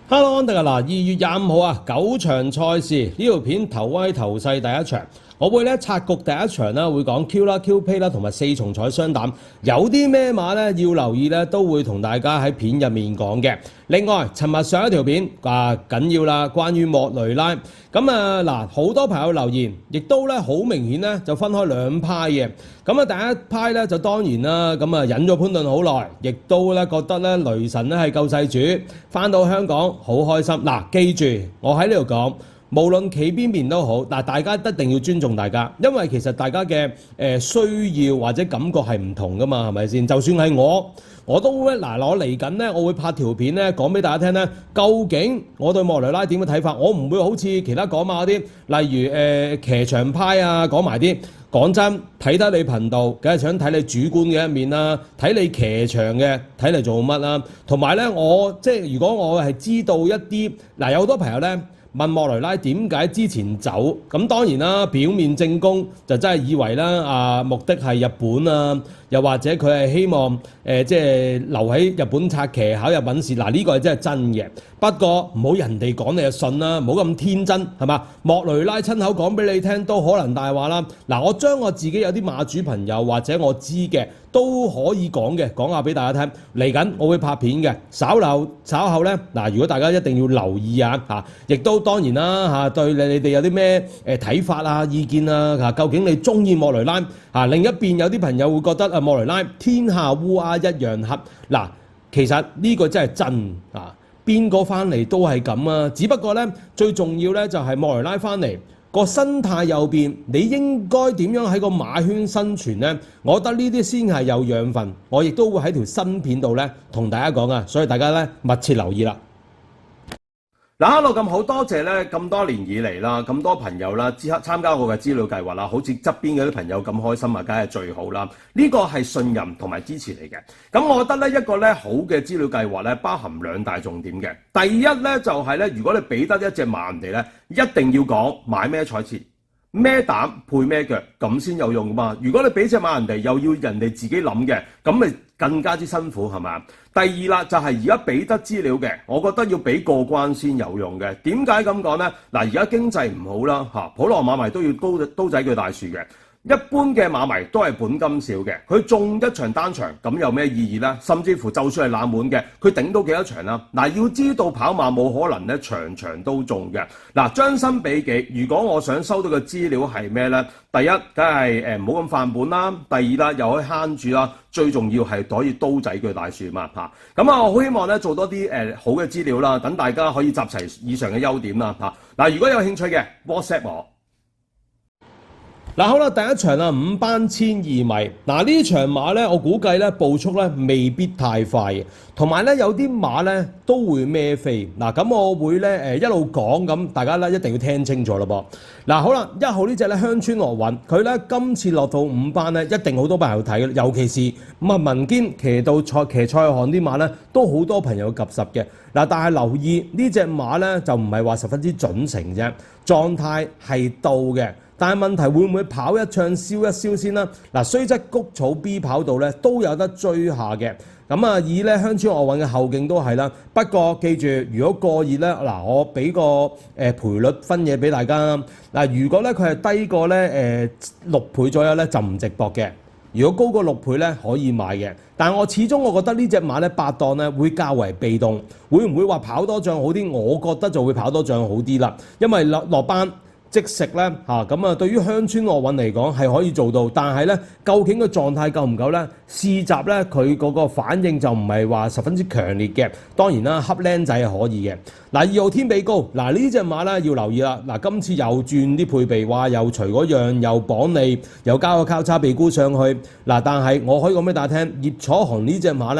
Hello， 安迪啊！嗱，2月25號啊，9場賽事呢條片頭威頭勢第一場，我會咧拆局第一場啦，會講 Q 啦、Q Pay 啦同埋4重彩雙膽，有啲咩馬咧要留意咧，都會同大家喺片入面講嘅。另外，尋日上一條片緊要啦，關於莫雷拉咁啊嗱，好多朋友留言，亦都咧好明顯咧就分開兩派嘅。咁啊，第一派咧就當然啦，咁啊忍咗潘頓好耐，亦都咧覺得咧雷神咧係救世主，翻到香港好開心。嗱，記住我喺呢度講，無論企邊邊都好，但大家一定要尊重大家，因為其實大家嘅需要或者感覺係唔同噶嘛，係咪先？就算係我都咧嗱，我嚟緊咧，我會拍條片咧，講俾大家聽咧，究竟我對莫雷拉點嘅睇法，我唔會好似其他講馬嗰啲，例如騎場派啊，講埋啲。講真，睇得你頻道，梗係想睇你主觀嘅一面啦，睇你騎場嘅，睇嚟做乜啦？同埋咧，我即係如果我係知道一啲嗱，有好多朋友咧問莫雷拉點解之前走，咁當然啦，表面正宮就真係以為啦，目的係日本啊，又或者佢係希望即係留喺日本拆騎考入品試，嗱呢個係真係真嘅。不過唔好人哋講你就信啦，唔好咁天真係嘛？莫雷拉親口講俾你聽都可能大話啦。嗱，我將我自己有啲馬主朋友或者我知嘅都可以講嘅，講下俾大家聽。嚟緊我會拍片嘅，稍後咧嗱，如果大家一定要留意啊亦都當然啦對你哋有啲咩睇法啊、意見啊究竟你中意莫雷拉另一邊有啲朋友會覺得莫雷拉天下烏鴉一樣黑嗱，其實呢個真係真邊個翻嚟都係咁啊！只不過咧，最重要咧就係莫雷拉翻嚟個生態有變，你應該點樣喺個馬圈生存呢？我覺得呢啲先係有養分。我亦都會喺條新片度咧同大家講啊，所以大家咧密切留意啦。嗱，hello，咁好多謝咧咁多年以嚟啦，咁多朋友啦，參加我嘅資料計劃啦，好似側邊嗰啲朋友咁開心啊，梗係最好啦。呢個係信任同埋支持嚟嘅。咁我覺得咧一個咧好嘅資料計劃咧，包含兩大重點嘅。第一咧就係咧，如果你俾得一隻馬人哋咧，一定要講買咩彩池、咩膽配咩腳，咁先有用噶嘛。如果你俾隻馬人哋，又要人哋自己諗嘅，咁咪更加之辛苦係嘛？第二啦，就係而家俾得資料嘅，我覺得要俾過關先有用嘅。點解咁講呢？嗱，而家經濟唔好啦，普羅馬迷都要刀仔鋸大樹嘅。一般嘅馬迷都係本金少嘅，佢中一場單場咁有咩意義呢？甚至乎就算係冷門嘅，佢頂到幾多場啦？嗱，要知道跑馬冇可能咧場場都中嘅。嗱，將心比己，如果我想收到嘅資料係咩呢？第一，梗係唔好咁犯本啦；第二啦，又可以慳住啦；最重要係可以刀仔鋸大樹嘛嚇。咁啊，我好希望咧做多啲好嘅資料啦，等大家可以集齊以上嘅優點啦嚇。嗱，如果有興趣嘅 WhatsApp 我。嗱，好啦，第一場啦，5班1200米。嗱，呢場馬咧，我估計咧步速咧未必太快嘅，同埋咧有啲馬咧都會孭飛。嗱，咁我會咧一路講咁，大家咧一定要聽清楚咯噃。嗱，好啦，1號呢隻咧鄉村樂韻，佢咧今次落到5班咧，一定好多朋友睇嘅，尤其是文堅騎到騎賽項啲馬咧，都好多朋友及實嘅。嗱，但係留意呢隻馬咧就唔係話十分之準成啫，狀態係到嘅。但係問題會唔會跑一唱燒一燒先啦？嗱，雖則谷草 B 跑道咧都有得追下嘅。咁啊，以咧鄉村樂韻嘅後勁都係啦。不過記住，如果過熱咧，嗱，我俾個賠率分嘢俾大家。嗱，如果咧佢係低過咧6倍左右咧，就唔值博嘅。如果高過6倍咧，可以買嘅。但係我始終覺得呢隻馬咧8檔咧會較為被動，會唔會話跑多仗好啲？我覺得就會跑多仗好啲啦，因為落班。即食咧咁啊，對於鄉村樂韻嚟講係可以做到，但係咧究竟個狀態夠唔夠咧？試習咧佢嗰個反應就唔係話十分之強烈嘅。當然啦，恰僆仔係可以嘅。嗱，2號天比高，嗱呢隻馬咧要留意啦。嗱，今次又轉啲配備，話又除嗰樣，又綁脷，又加個交叉鼻箍上去。嗱，但係我可以講俾大家聽，葉楚紅呢隻馬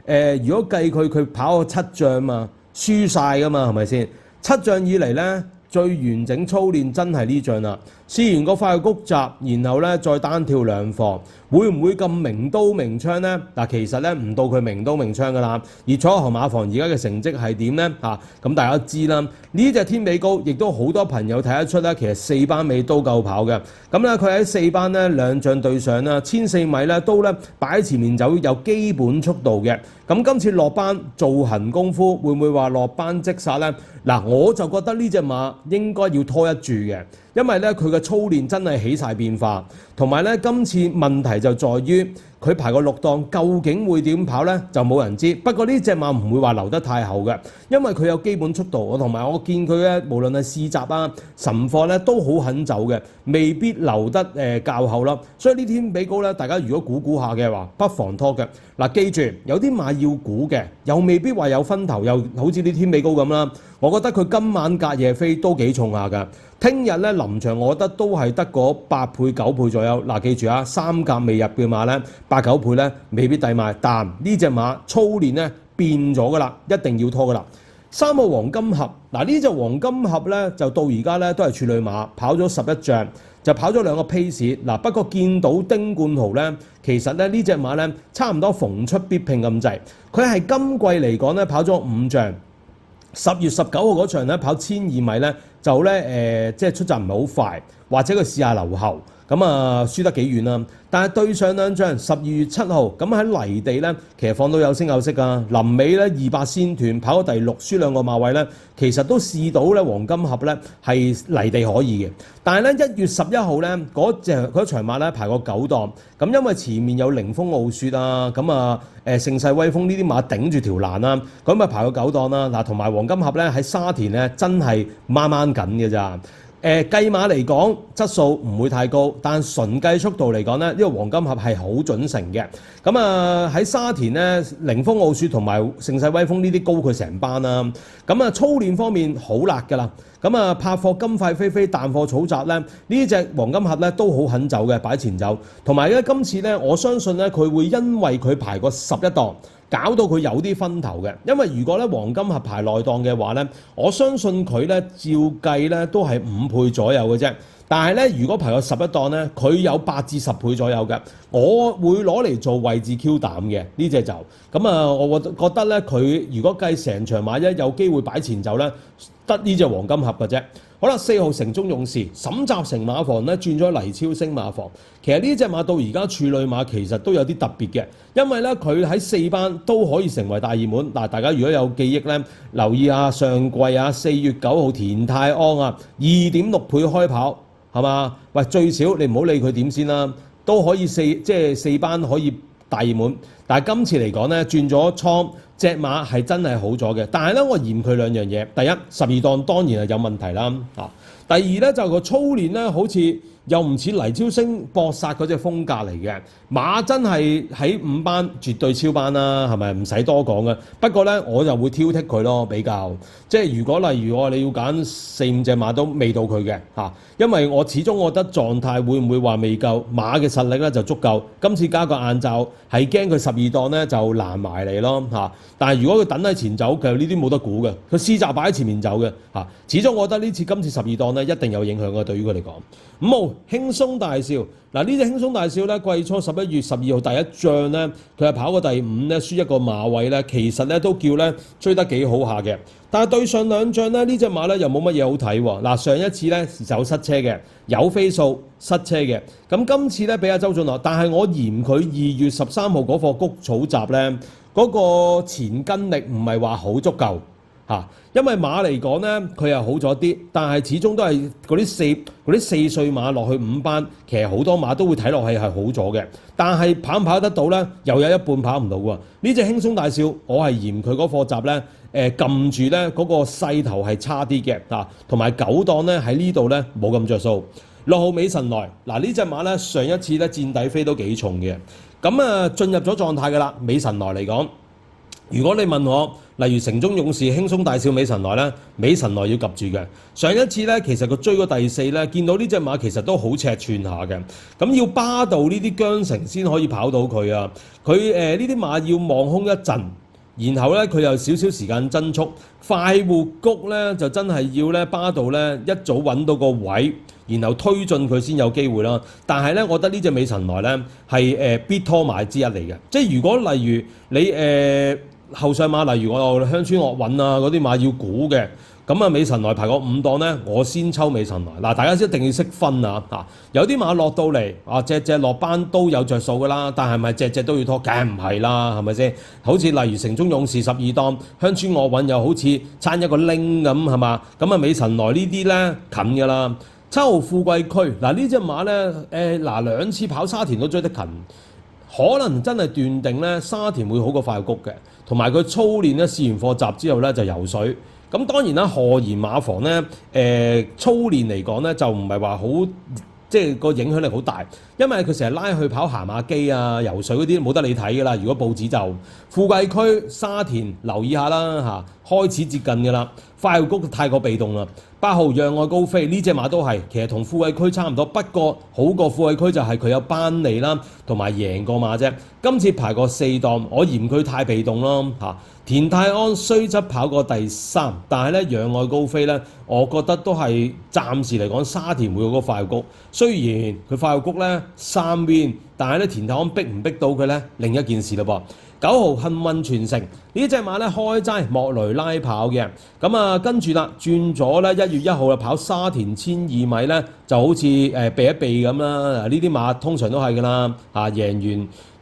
咧，如果計佢跑個7仗嘛，輸晒噶嘛，係咪先？7仗以嚟咧。最完整操練真係呢仗啦，試完個快腳谷閘，然後咧再單跳兩課，會唔會咁明刀明槍呢？嗱，其實咧唔到佢明刀明槍噶啦。而楚河馬房而家嘅成績係點呢？咁大家都知啦。呢隻天比高，亦都好多朋友睇得出咧，其實4班尾都夠跑嘅。咁咧佢喺4班咧兩仗對上啦，1400米咧都咧擺喺前面走，有基本速度嘅。咁今次落班做行功夫，會唔會話落班即殺呢？嗱，我就覺得呢隻馬應該要拖一注嘅，因為咧佢嘅操練真係起晒變化，同埋咧今次問題就在於佢排個6檔究竟會點跑呢？就冇人知。不過呢隻馬唔會話留得太後嘅，因為佢有基本速度，同埋我見佢咧無論係試閘啊、晨課咧都好肯走嘅，未必留得較後啦。所以呢天比高咧，大家如果估下嘅話，不妨拖嘅。嗱，記住有啲馬要估嘅，又未必話有分頭，又好似啲天比高咁啦。我覺得佢今晚隔夜飛都幾重下㗎。聽日咧臨場，我覺得都係得嗰8倍9倍左右。嗱，記住啊，3甲未入嘅馬咧，8、9倍咧未必抵買。但呢隻馬操練咧變咗㗎啦，一定要拖㗎啦。3號黃金盒，嗱呢隻黃金盒咧就到而家咧都係處女馬，跑咗11仗，就跑咗2個 pace。嗱，不過見到丁冠豪咧，其實咧呢隻馬咧差唔多逢出必拼咁滯。佢係今季嚟講咧跑咗5仗。10月19號嗰場咧跑1200米咧就咧即係出閘唔係好快，或者佢試下留後，咁輸得幾遠啦。但係對上兩仗12月7號咁喺泥地咧，其實放到有聲有色啊。臨尾咧200先斷，跑咗第6，輸2個馬位咧，其實都試到咧黃金盒咧係泥地可以嘅。但係咧1月11號咧嗰場馬咧排過9檔，咁因為前面有凌風傲雪啊，盛世威風呢啲馬頂住條欄啦，咁排過9檔啦。嗱，同埋黃金盒咧喺沙田咧真係掹掹緊嘅咋。計馬嚟講質素唔會太高，但純計速度嚟講咧，呢個黃金盒係好準成嘅。咁喺沙田咧，凌風傲雪同埋盛世威風呢啲高佢成班啦。操練方面好辣㗎啦。拍貨金塊飛飛淡貨草閘咧，呢隻黃金盒咧都好肯走嘅，擺前走。同埋咧今次咧，我相信咧佢會因為佢排過11檔。搞到佢有啲分頭嘅，因為如果咧黃金盒排內檔嘅話咧，我相信佢咧照計咧都係5倍左右嘅啫。但係咧，如果排過11檔咧，佢有8至10倍左右嘅，我會攞嚟做位置 Q 膽嘅呢隻就我覺得咧佢如果計成場馬一有機會擺前走咧，得呢隻黃金盒嘅啫。好啦，4號城中勇士沈集成馬房咧轉咗黎超星馬房，其實呢隻馬到而家處女馬其實都有啲特別嘅，因為咧佢喺4班都可以成為大熱門。嗱，大家如果有記憶咧，留意下上季4月9號田泰安啊，2.6倍開跑係嘛？喂，最少你唔好理佢點先啦，都可以4班可以大熱門。但係今次嚟講咧轉咗倉。隻馬係真係好咗嘅，但係咧我嫌佢2樣嘢。第一，12檔當然係有問題啦。第二咧就個操練咧好似又唔似黎超星搏殺嗰隻風格嚟嘅。馬真係喺5班絕對超班啦，係咪？唔使多講嘅。不過咧我就會挑剔佢咯，比較即係如果例如你要揀4、5隻馬都未到佢嘅因為我始終覺得狀態會唔會話未夠，馬嘅實力咧就足夠。今次加個晏晝係驚佢12檔咧就難埋嚟咯但係如果佢等喺前走，其實呢啲冇得估嘅。佢試閘擺喺前面走嘅始終我覺得今次12檔咧一定有影響嘅，對於佢嚟講。5號輕鬆大笑，嗱呢隻輕鬆大笑咧，季初11月12號第一仗咧，佢係跑過第5咧，輸1個馬位咧，其實咧都叫咧追得幾好下嘅。但係對上2仗咧，呢隻馬咧又冇乜嘢好睇喎。嗱，上一次咧走失車嘅，有飛數失車嘅。咁今次咧俾阿周俊樂，但係我嫌佢2月13號嗰課谷草閘咧，嗰個前跟力唔係話好足夠。因為馬嚟講咧，佢又好咗啲，但係始終都係嗰啲4歲馬落去5班，其實好多馬都會睇落去係好咗嘅。但係跑唔跑得到咧，又有一半跑唔到喎。呢隻輕鬆大笑，我係嫌佢嗰課閘咧，撳住咧嗰個勢頭係差啲嘅同埋9檔咧喺呢度咧冇咁着數。6號美神來，嗱呢隻馬咧上一次咧墊底飛都幾重嘅，進入咗狀態㗎啦。美神來嚟講。如果你問我，例如城中勇士輕鬆大笑美神來咧，美神來要及住嘅。上一次咧，其實佢追過第4咧，見到呢隻馬其實都好尺寸下嘅。咁要巴道呢啲韁繩先可以跑到佢啊。佢呢啲馬要望空一陣，然後咧佢有少少時間增速。快活谷咧就真係要咧巴道咧一早揾到個位，然後推進佢先有機會啦。但係咧，我覺得呢隻美神來咧係必拖馬之一嚟嘅。即係如果例如你後上馬，例如我鄉村樂韻啊嗰啲馬要估嘅。咁啊，美神來排個5檔咧，我先抽美神來。嗱，大家一定要識分啊！有啲馬落到嚟隻落班都有着數噶啦，但係咪隻都要拖？梗係唔係啦，係咪先？好似例如城中勇士12檔，鄉村樂韻又好似撐一個拎咁，係嘛？咁啊，美神來呢啲咧近噶啦。7號富貴區嗱呢隻馬咧，2次跑沙田都追得近，可能真係斷定咧沙田會好過快谷嘅，同埋佢操練咧試完課習之後咧就游水。咁當然啦，賀賢馬房咧，操練嚟講咧就唔係話好，即係個影響力好大，因為佢成日拉去跑行馬機啊、游水嗰啲冇得你睇㗎啦。如果報紙就富貴區沙田留意下啦嚇，開始接近㗎啦。快活谷太過被動啦。8號讓愛高飛呢隻馬都係，其實同富貴區差唔多，不過好過富貴區就係佢有班利啦，同埋贏過馬啫。今次排過4檔，我嫌佢太被動咯嚇。田泰安雖則跑過第3，但係咧讓愛高飛咧，我覺得都係暫時嚟講沙田會好過快活谷。雖然佢快活谷咧3 win，但係咧田泰安逼唔逼到佢咧另一件事嘞噃。9號幸運傳承呢隻馬咧開齋莫雷拉跑嘅，咁啊跟住啦轉咗咧1月1號啊跑沙田1200米咧就好似避一避咁啦。呢啲馬通常都係㗎啦，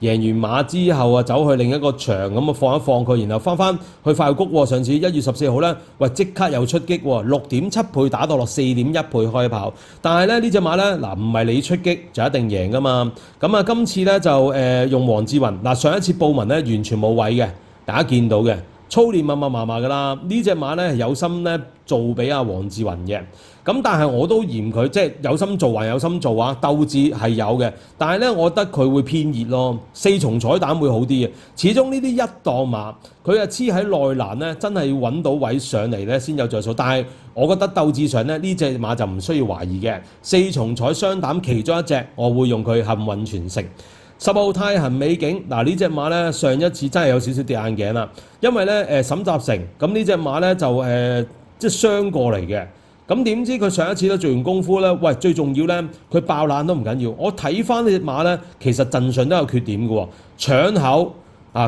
贏完馬之後啊走去另一個場咁啊放一放佢，然後翻去快活谷喎。上次1月14號咧，喂即刻又出擊喎，6.7倍打到落4.1倍開跑。但係咧呢隻馬咧唔係你出擊就一定贏㗎嘛。咁啊今次咧就用黃志雲上一次報文咧完全冇位嘅，大家見到嘅操練密麻㗎啦。呢隻馬咧有心咧做俾阿黃志雲嘅。咁但係我都嫌佢即係有心做還有心做啊，鬥志係有嘅，但係咧我覺得佢會偏熱咯，4重彩膽會好啲嘅。始終呢啲一檔馬佢啊黐喺內欄咧，真係要揾到位上嚟咧先有着數。但係我覺得鬥志上咧呢隻馬就唔需要懷疑嘅。4重彩雙膽其中一隻，我會用佢幸運傳承。10號太行美景呢隻馬咧上一次真係有少少跌眼鏡啦，因為咧沈集成咁呢隻馬咧就即係傷過嚟嘅。咁點知佢上一次都做完功夫咧？喂，最重要咧，佢爆冷都唔緊要。我睇翻呢隻馬咧，其實陣上都有缺點嘅喎，搶口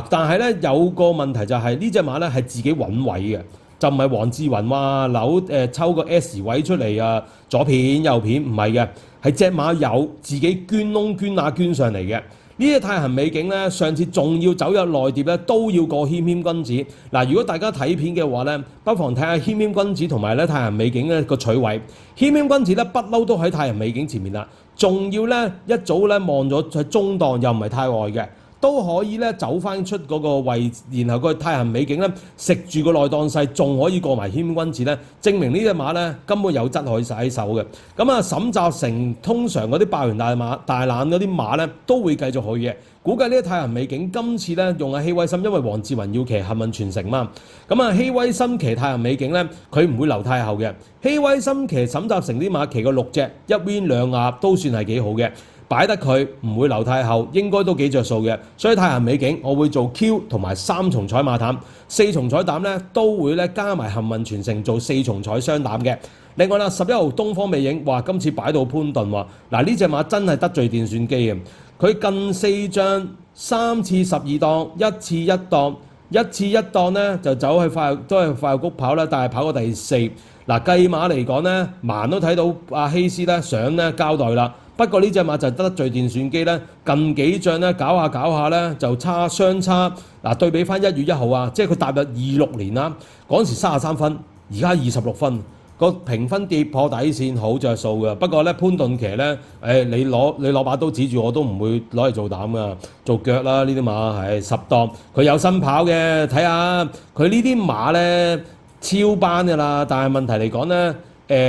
但係咧有個問題就係呢隻馬咧係自己揾位嘅，就唔係黃志雲話抽個 S 位出嚟啊，左片右片唔係嘅，係隻馬有自己捐窿捐上嚟嘅。呢隻太行美景咧，上次仲要走入內碟咧，都要過謙謙君子。如果大家睇片嘅話咧，不妨睇下謙謙君子同埋咧太行美景咧個取位。謙謙君子咧不嬲都喺太行美景前面啦，仲要咧一早咧望咗喺中檔，又唔係太外嘅，都可以咧走翻出嗰個位置，然後個太行美景咧食住個內檔勢，仲可以過埋謙謙君子咧，證明呢隻馬咧根本有質可以喺手嘅。咁啊，沈集成通常嗰啲爆完大冷嗰啲馬咧都會繼續去嘅。估計呢隻太行美景今次咧用阿希威森，因為黃志雲要騎幸運傳承嘛。咁啊，希威森騎太行美景咧，佢唔會留太後嘅。希威森騎沈集成啲馬騎個6隻1 win 2鴨都算係幾好嘅。擺得佢唔會留太後，應該都幾着數嘅。所以太行美景我會做 Q 同埋3重彩馬膽，4重彩膽咧都會咧加埋幸運傳承做4重彩雙膽嘅。另外啦，11號東方魅影話今次擺到潘頓喎，呢隻馬真係得罪電算機嘅。佢近4仗3次12檔，1次1檔，1次1檔咧就走去都係快活谷跑啦，但係跑過第4。計馬嚟講咧，盲都睇到阿希斯咧想咧交代啦。不過呢隻馬就得罪電算機咧，近幾仗咧搞下咧就相差對比翻1月1號啊，即係佢踏入26年啦，嗰陣時33分，而家26分，個評分跌破底線，好着數嘅。不過咧潘頓騎咧，你攞把刀指住我都唔會攞嚟做膽噶，做腳啦。呢啲馬係10檔，佢有新跑嘅，睇下佢呢啲馬咧超班㗎啦。但係問題嚟講咧。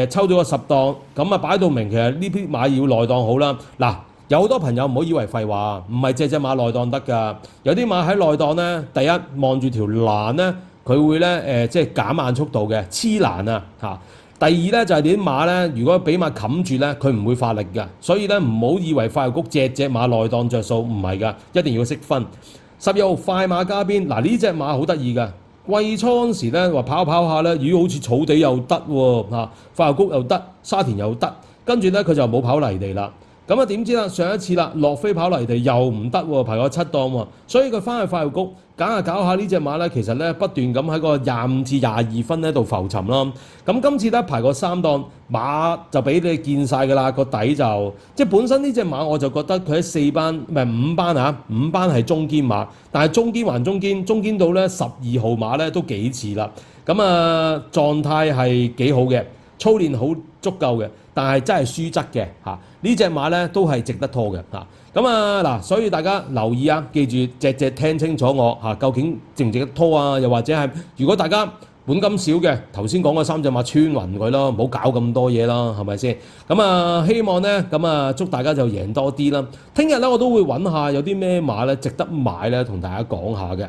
抽咗個10檔，咁啊擺到明，其實呢啲馬要內檔好啦。有好多朋友唔好以為廢話，唔係隻馬內檔得㗎。有啲馬喺內檔咧，第一望住條欄咧，佢會咧即係減慢速度嘅黐欄啊嚇。第二咧就係啲馬咧，如果俾馬冚住咧，佢唔會發力㗎。所以咧唔好以為快活谷隻馬內檔着數，唔係㗎，一定要識分。11號快馬加鞭，呢隻馬好得意㗎。季初嗰時咧話跑下咧，好似草地又得喎嚇，快活谷又得，沙田又得。跟住咧佢就冇跑泥地啦。咁啊點知啦？上一次啦，落飛跑泥地又唔得喎，排過7檔喎，所以佢翻去快活谷搞下搞下呢隻馬咧，其實咧不斷咁喺個25至22分咧度浮沉啦。咁今次咧排過3檔馬就俾你見晒㗎啦，個底就即係本身呢隻馬我就覺得佢喺4班唔係5班啊，5班係中堅馬，但係中堅還中堅，中堅到咧12號馬咧都幾次啦。咁狀態係幾好嘅，操練好足夠嘅，但係真係輸質嘅嚇。呢隻馬咧都係值得拖嘅嚇。咁嗱，所以大家留意啊，記住隻聽清楚我嚇，究竟值唔值得拖啊？又或者係如果大家本金少嘅，頭先講嗰3隻馬穿勻佢咯，唔好搞咁多嘢啦，係咪先？希望咧祝大家就贏多啲啦。聽日咧我都會揾下有啲咩馬咧值得買咧，同大家講下嘅。